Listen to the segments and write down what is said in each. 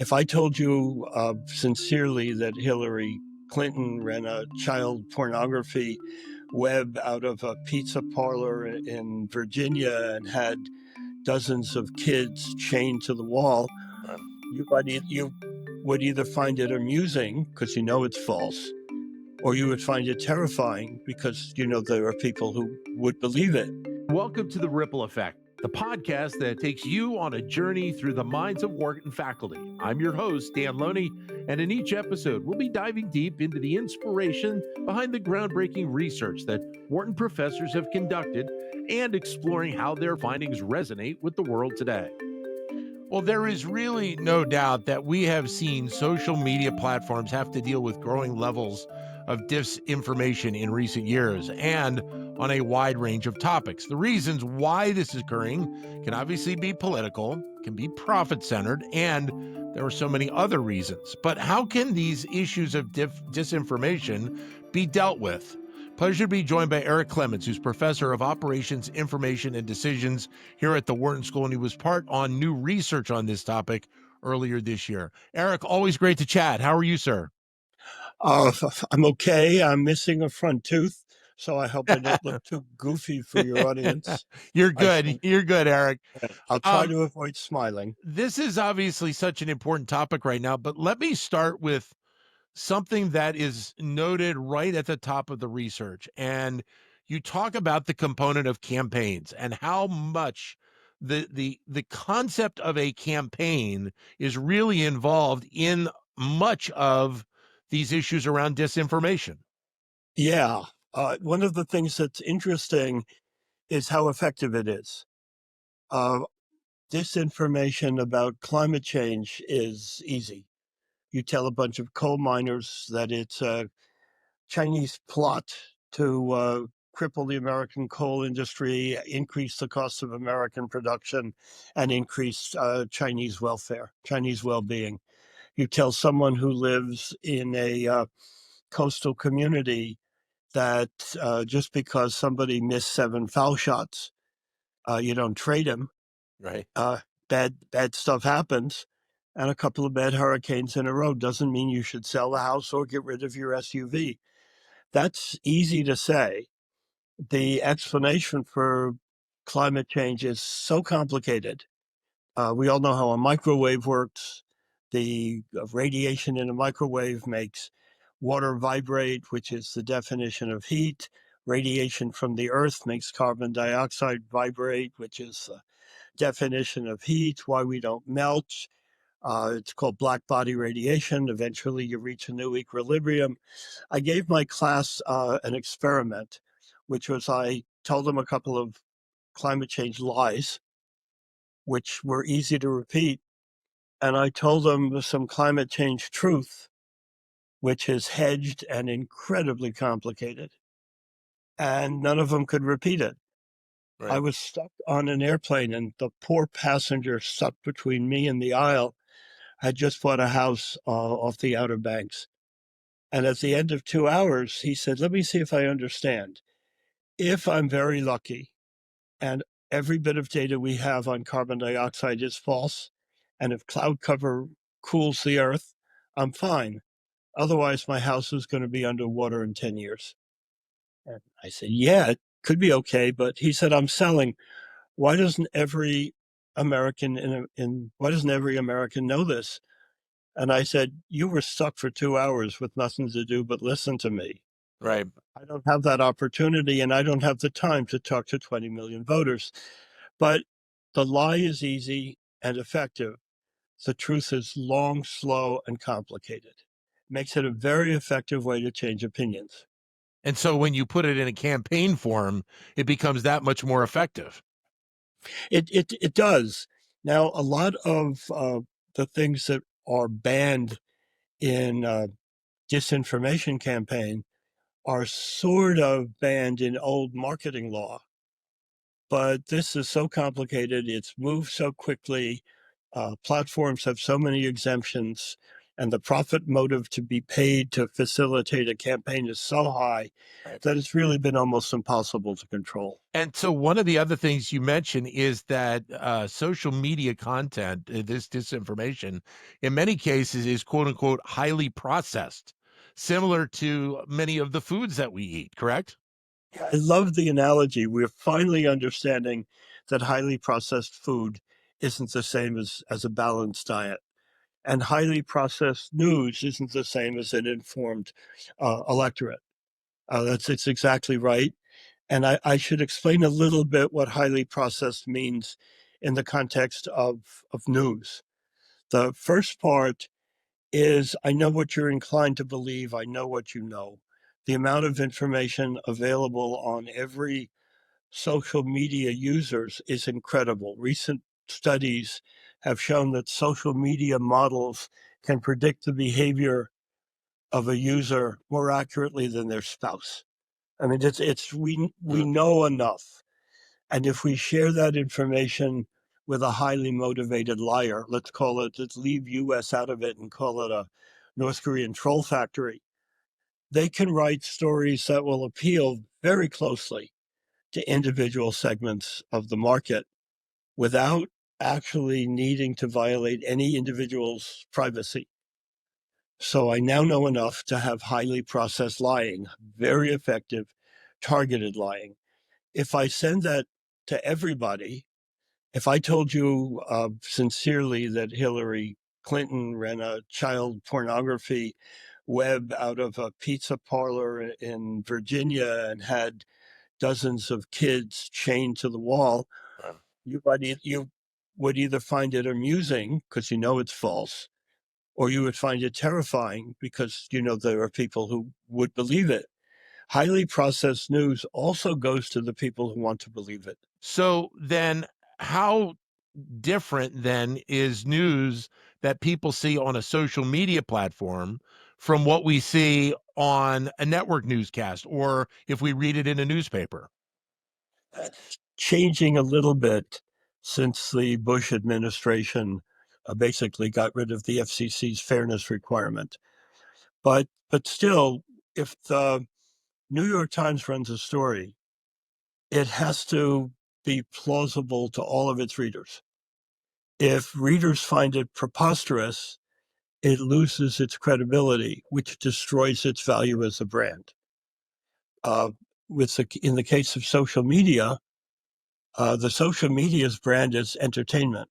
If I told you sincerely that Hillary Clinton ran a child pornography web out of a pizza parlor in Virginia and had dozens of kids chained to the wall, you would either find it amusing because you know it's false, or you would find it terrifying because you know there are people who would believe it. Welcome to The Ripple Effect, the podcast that takes you on a journey through the minds of Wharton faculty. I'm your host, Dan Loney, and in each episode, we'll be diving deep into the inspiration behind the groundbreaking research that Wharton professors have conducted and exploring how their findings resonate with the world today. Well, there is really no doubt that we have seen social media platforms have to deal with growing levels of disinformation in recent years and on a wide range of topics. The reasons why this is occurring can obviously be political, can be profit-centered, and there are so many other reasons. But how can these issues of disinformation be dealt with? Pleasure to be joined by Eric Clements, who's professor of operations, information, and decisions here at the Wharton School, and he was part on new research on this topic earlier this year. Eric, always great to chat. How are you, sir? I'm okay. I'm missing a front tooth, so I hope I don't look too goofy for your audience. You're good. You're good, Eric. I'll try to avoid smiling. This is obviously such an important topic right now, but let me start with something that is noted right at the top of the research. And you talk about the component of campaigns and how much the concept of a campaign is really involved in much of these issues around disinformation. Yeah. One of the things that's interesting is how effective it is. Disinformation about climate change is easy. You tell a bunch of coal miners that it's a Chinese plot to cripple the American coal industry, increase the cost of American production, and increase Chinese welfare, Chinese well-being. You tell someone who lives in a coastal community that just because somebody missed 7 foul shots, you don't trade him. Right. Bad stuff happens, and a couple of bad hurricanes in a row doesn't mean you should sell the house or get rid of your SUV. That's easy to say. The explanation for climate change is so complicated. We all know how a microwave works. The radiation in a microwave makes water vibrate, which is the definition of heat. Radiation from the earth makes carbon dioxide vibrate, which is the definition of heat, why we don't melt. It's called black body radiation. Eventually you reach a new equilibrium. I gave my class an experiment, which was I told them a couple of climate change lies, which were easy to repeat. And I told them some climate change truth, which is hedged and incredibly complicated. And none of them could repeat it. Right. I was stuck on an airplane, and the poor passenger stuck between me and the aisle had just bought a house off the Outer Banks. And at the end of 2 hours, he said, let me see if I understand. If I'm very lucky and every bit of data we have on carbon dioxide is false, and if cloud cover cools the earth, I'm fine. Otherwise, my house is going to be underwater in 10 years. And I said, yeah, it could be okay. But he said, I'm selling. Why doesn't every American why doesn't every American know this? And I said, you were stuck for 2 hours with nothing to do but listen to me. Right. I don't have that opportunity, and I don't have the time to talk to 20 million voters. But the lie is easy and effective. The truth is long, slow, and complicated. Makes it a very effective way to change opinions. And so when you put it in a campaign form, it becomes that much more effective. It does. Now, a lot of the things that are banned in disinformation campaign are sort of banned in old marketing law. But this is so complicated. It's moved so quickly. Platforms have so many exemptions. and the profit motive to be paid to facilitate a campaign is so high that it's really been almost impossible to control. And so one of the other things you mentioned is that social media content, this disinformation, in many cases is quote unquote highly processed, similar to many of the foods that we eat, correct? I love the analogy. We're finally understanding that highly processed food isn't the same as a balanced diet. And highly processed news isn't the same as an informed electorate. It's exactly right. And I should explain a little bit what highly processed means in the context of news. The first part is I know what you're inclined to believe. I know what you know. The amount of information available on every social media users is incredible. Recent studies have shown that social media models can predict the behavior of a user more accurately than their spouse. I mean, we know enough. And if we share that information with a highly motivated liar, let's leave US out of it and call it a North Korean troll factory, they can write stories that will appeal very closely to individual segments of the market without actually needing to violate any individual's privacy. So I now know enough to have highly processed lying, very effective, targeted lying. If I send that to everybody, if I told you sincerely that Hillary Clinton ran a child pornography web out of a pizza parlor in Virginia and had dozens of kids chained to the wall, you would either find it amusing because you know it's false, or you would find it terrifying because you know there are people who would believe it. Highly processed news also goes to the people who want to believe it. So then how different then is news that people see on a social media platform from what we see on a network newscast or if we read it in a newspaper? That's changing a little bit since the Bush administration basically got rid of the FCC's fairness requirement. But still, if the New York Times runs a story, it has to be plausible to all of its readers. If readers find it preposterous, it loses its credibility, which destroys its value as a brand. Uh, in the case of social media, the social media's brand is entertainment.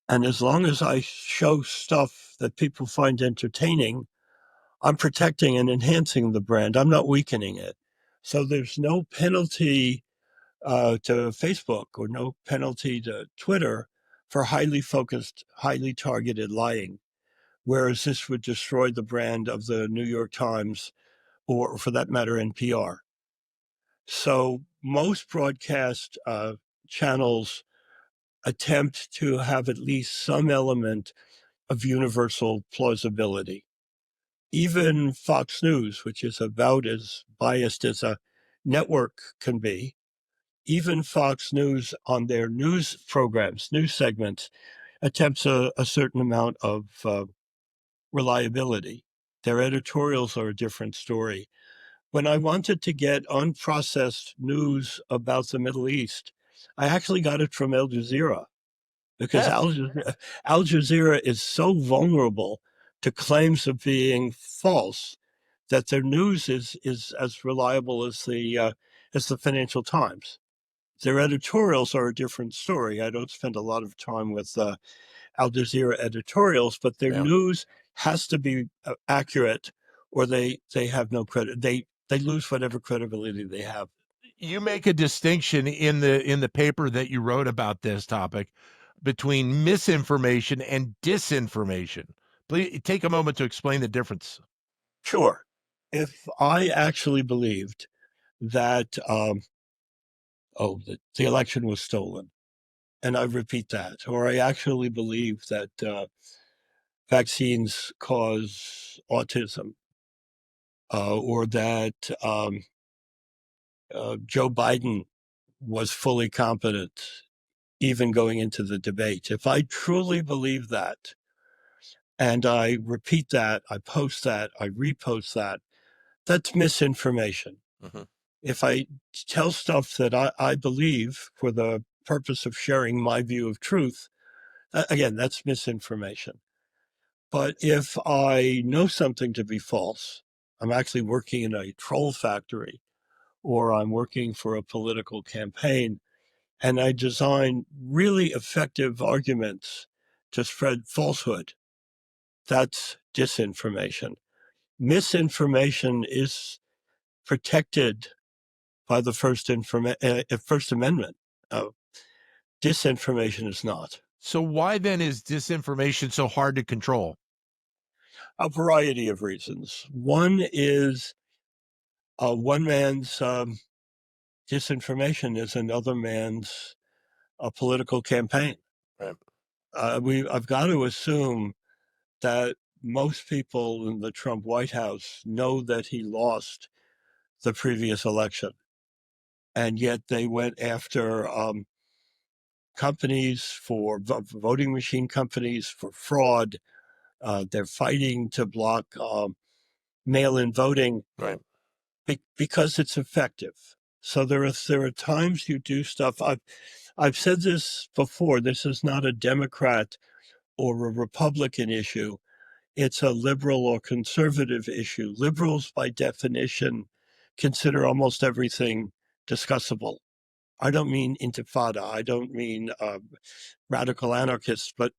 And as long as I show stuff that people find entertaining, I'm protecting and enhancing the brand. I'm not weakening it. So there's no penalty to Facebook or no penalty to Twitter for highly focused, highly targeted lying, whereas this would destroy the brand of the New York Times or, for that matter, NPR. So most broadcast channels attempt to have at least some element of universal plausibility. Even Fox News, which is about as biased as a network can be, even Fox News on their news programs, news segments, attempts a certain amount of reliability. Their editorials are a different story. When I wanted to get unprocessed news about the Middle East, I actually got it from Al Jazeera because Yes. Al Jazeera is so vulnerable to claims of being false that their news is as reliable as the Financial Times. Their editorials are a different story. I don't spend a lot of time with Al Jazeera editorials, but their Yeah. news has to be accurate, or they have no credit. They lose whatever credibility they have. You make a distinction in the paper that you wrote about this topic between misinformation and disinformation. Please take a moment to explain the difference. Sure, if I actually believed that the election was stolen, and I repeat that, or I actually believe that vaccines cause autism, or that Joe Biden was fully competent even going into the debate. If I truly believe that, and I repeat that, I post that, I repost that, that's misinformation. Hmm. If I tell stuff that I believe for the purpose of sharing my view of truth, again, that's misinformation. But if I know something to be false, I'm actually working in a troll factory or I'm working for a political campaign, and I design really effective arguments to spread falsehood, that's disinformation. Misinformation is protected by the First Amendment. Uh, Disinformation is not. So why then is disinformation so hard to control? A variety of reasons. One is one man's disinformation is another man's political campaign. Right. I've got to assume that most people in the Trump White House know that he lost the previous election, and yet they went after companies for voting machine companies for fraud. They're fighting to block mail-in voting Right. because it's effective. So there are times you do stuff. I've said this before. This is not a Democrat or a Republican issue. It's a liberal or conservative issue. Liberals, by definition, consider almost everything discussable. I don't mean intifada. I don't mean radical anarchists, but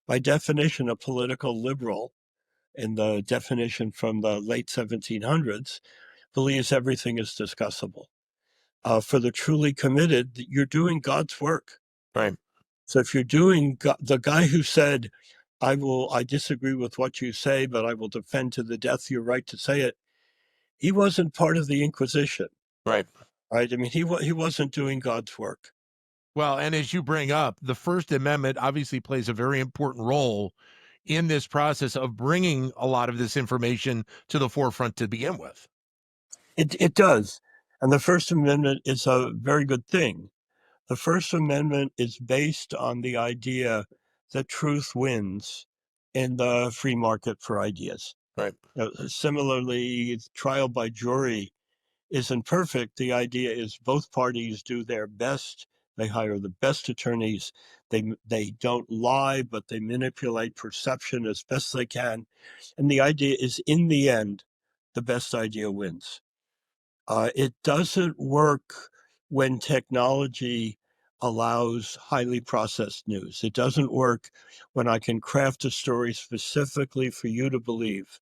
by definition, a political liberal, in the definition from the late 1700s, believes everything is discussable. For the truly committed, you're doing God's work. Right. So if you're doing the guy who said, I disagree with what you say, but I will defend to the death your right to say it. He wasn't part of the Inquisition, Right. right? I mean, he wasn't doing God's work. Well, and as you bring up, the First Amendment obviously plays a very important role in this process of bringing a lot of this information to the forefront to begin with. It does. And the First Amendment is a very good thing. The First Amendment is based on the idea that truth wins in the free market for ideas. Right. Similarly, trial by jury isn't perfect. The idea is both parties do their best. They hire the best attorneys. They don't lie, but they manipulate perception as best they can. And the idea is, in the end, the best idea wins. It doesn't work when technology allows highly processed news. It doesn't work when I can craft a story specifically for you to believe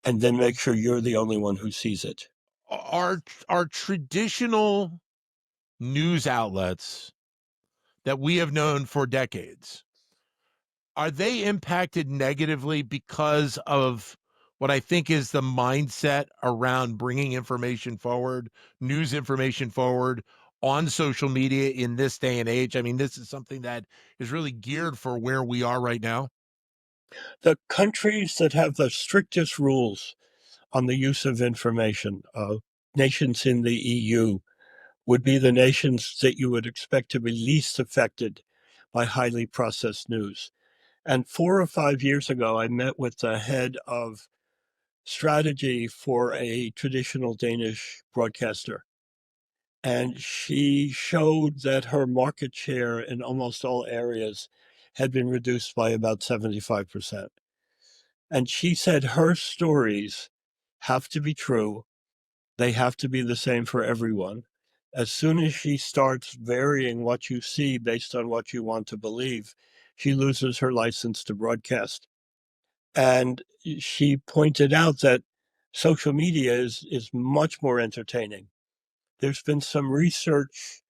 and then make sure you're the only one who sees it. Are traditional news outlets that we have known for decades, are they impacted negatively because of what I think is the mindset around bringing information forward, news information forward on social media in this day and age? I mean, this is something that is really geared for where we are right now. The countries that have the strictest rules on the use of information, nations in the EU, would be the nations that you would expect to be least affected by highly processed news. And 4 or 5 years ago, I met with the head of strategy for a traditional Danish broadcaster. And she showed that her market share in almost all areas had been reduced by about 75%. And she said her stories have to be true. They have to be the same for everyone. As soon as she starts varying what you see based on what you want to believe, she loses her license to broadcast. And she pointed out that social media is much more entertaining. There's been some research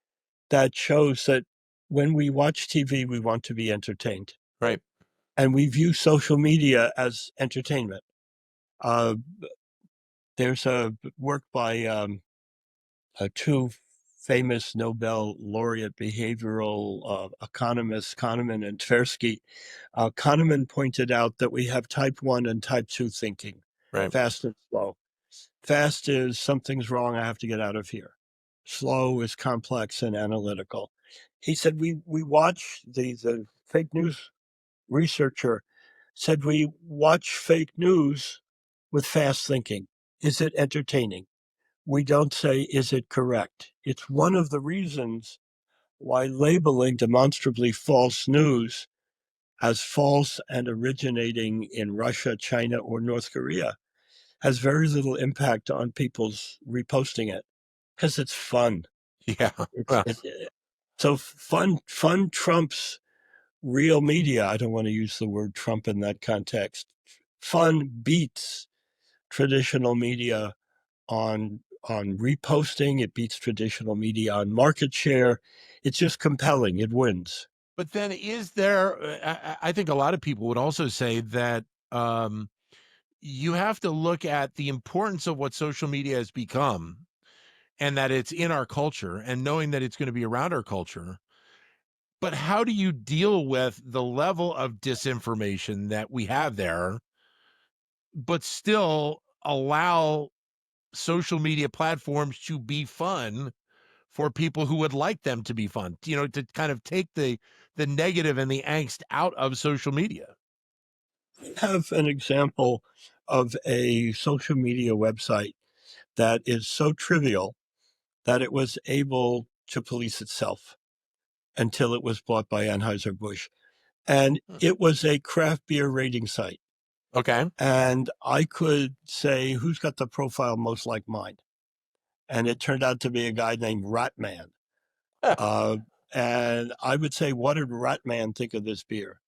that shows that when we watch TV, we want to be entertained. Right. And we view social media as entertainment. Uh, there's a work by two famous Nobel laureate behavioral economists, Kahneman and Tversky. Kahneman pointed out that we have type 1 and type 2 thinking, Right. fast and slow. Fast is something's wrong, I have to get out of here. Slow is complex and analytical. He said we watch the fake news researcher said we watch fake news with fast thinking. Is it entertaining? We don't say, is it correct? It's one of the reasons why labeling demonstrably false news as false and originating in Russia, China, or North Korea has very little impact on people's reposting it because it's fun. Yeah. It's Well, so fun trumps real media. I don't want to use the word Trump in that context. Fun beats traditional media on reposting. It beats traditional media on market share. It's just compelling. It wins. but then is there, I think a lot of people would also say that you have to look at the importance of what social media has become and that it's in our culture and knowing that it's going to be around our culture. But how do you deal with the level of disinformation that we have there, but still allow social media platforms to be fun for people who would like them to be fun, to kind of take the negative and the angst out of social media? I have an example of a social media website that is so trivial that it was able to police itself until it was bought by Anheuser-Busch. And it was a craft beer rating site. Okay. And I could say, who's got the profile most like mine? And it turned out to be a guy named Ratman. Uh, and I would say, what did Ratman think of this beer?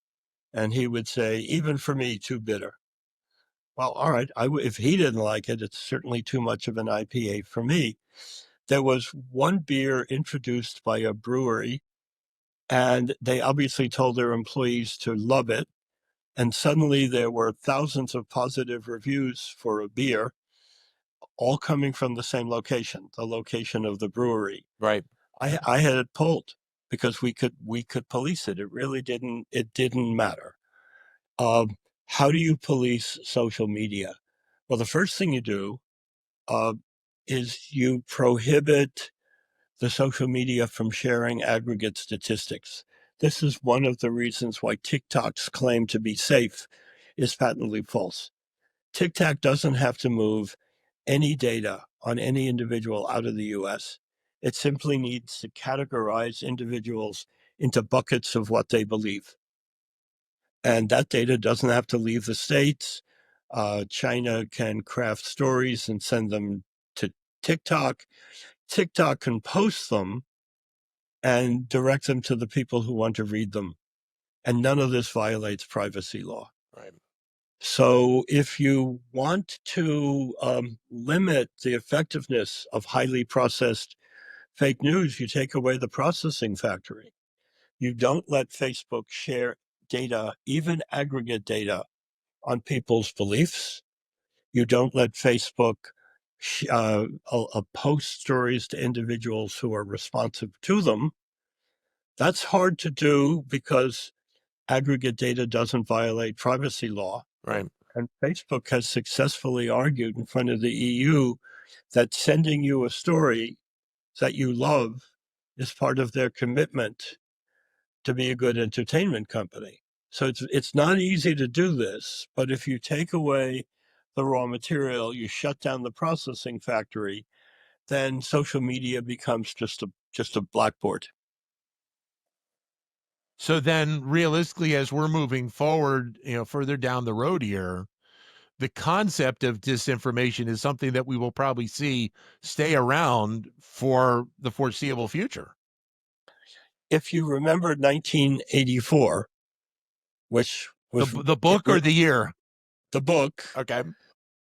And he would say, even for me, too bitter. Well, all right. If he didn't like it, it's certainly too much of an IPA for me. There was one beer introduced by a brewery, and they obviously told their employees to love it. And suddenly there were thousands of positive reviews for a beer, all coming from the same location, the location of the brewery. Right. I had it pulled because we could police it. It didn't matter. How do you police social media? Well, the first thing you do uh, is you prohibit the social media from sharing aggregate statistics. This is one of the reasons why TikTok's claim to be safe is patently false. TikTok doesn't have to move any data on any individual out of the US. It simply needs to categorize individuals into buckets of what they believe. And that data doesn't have to leave the States. China can craft stories and send them to TikTok. TikTok can post them and direct them to the people who want to read them. And none of this violates privacy law. Right. So if you want to limit the effectiveness of highly processed fake news, you take away the processing factory. You don't let Facebook share data, even aggregate data, on people's beliefs. You don't let Facebook post stories to individuals who are responsive to them. That's hard to do because aggregate data doesn't violate privacy law. Right. And Facebook has successfully argued in front of the EU that sending you a story that you love is part of their commitment to be a good entertainment company. So it's not easy to do this, but if you take away the raw material, you shut down the processing factory, then social media becomes just a blackboard. So then realistically, as we're moving forward, further down the road here, the concept of disinformation is something that we will probably see stay around for the foreseeable future. If you remember 1984, which was The book or the year? the book, Okay.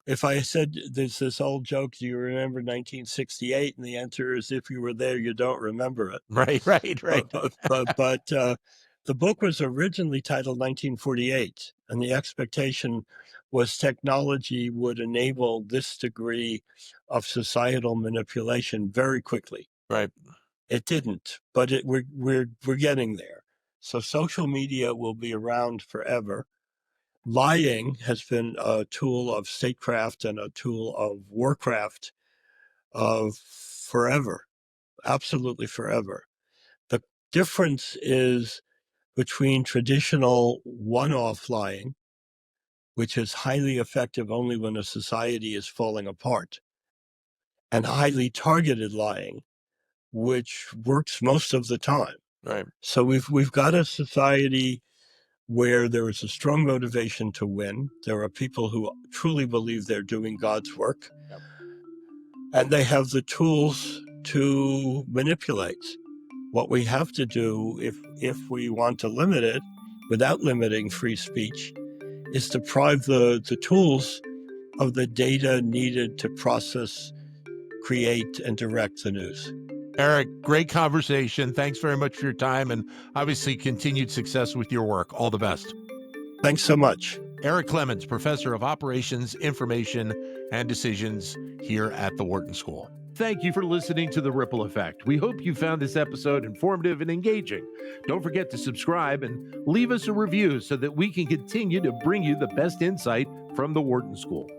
if I said there's this old joke, do you remember 1968? And the answer is, if you were there, you don't remember it. Right. But the book was originally titled 1948, and the expectation was technology would enable this degree of societal manipulation very quickly. Right. It didn't, but we're getting there. So social media will be around forever. Lying has been a tool of statecraft and a tool of warcraft of forever, absolutely forever. The difference is between traditional one-off lying which is highly effective only when a society is falling apart, and highly targeted lying, which works most of the time. Right. So we've got a society where there is a strong motivation to win. There are people who truly believe they're doing God's work, and they have the tools to manipulate. What we have to do, if we want to limit it without limiting free speech, is deprive the tools of the data needed to process, create, and direct the news. Eric, great conversation. Thanks very much for your time, and obviously continued success with your work. All the best. Thanks so much. Eric Clemens, Professor of Operations, Information, and Decisions here at the Wharton School. Thank you for listening to The Ripple Effect. We hope you found this episode informative and engaging. Don't forget to subscribe and leave us a review so that we can continue to bring you the best insight from the Wharton School.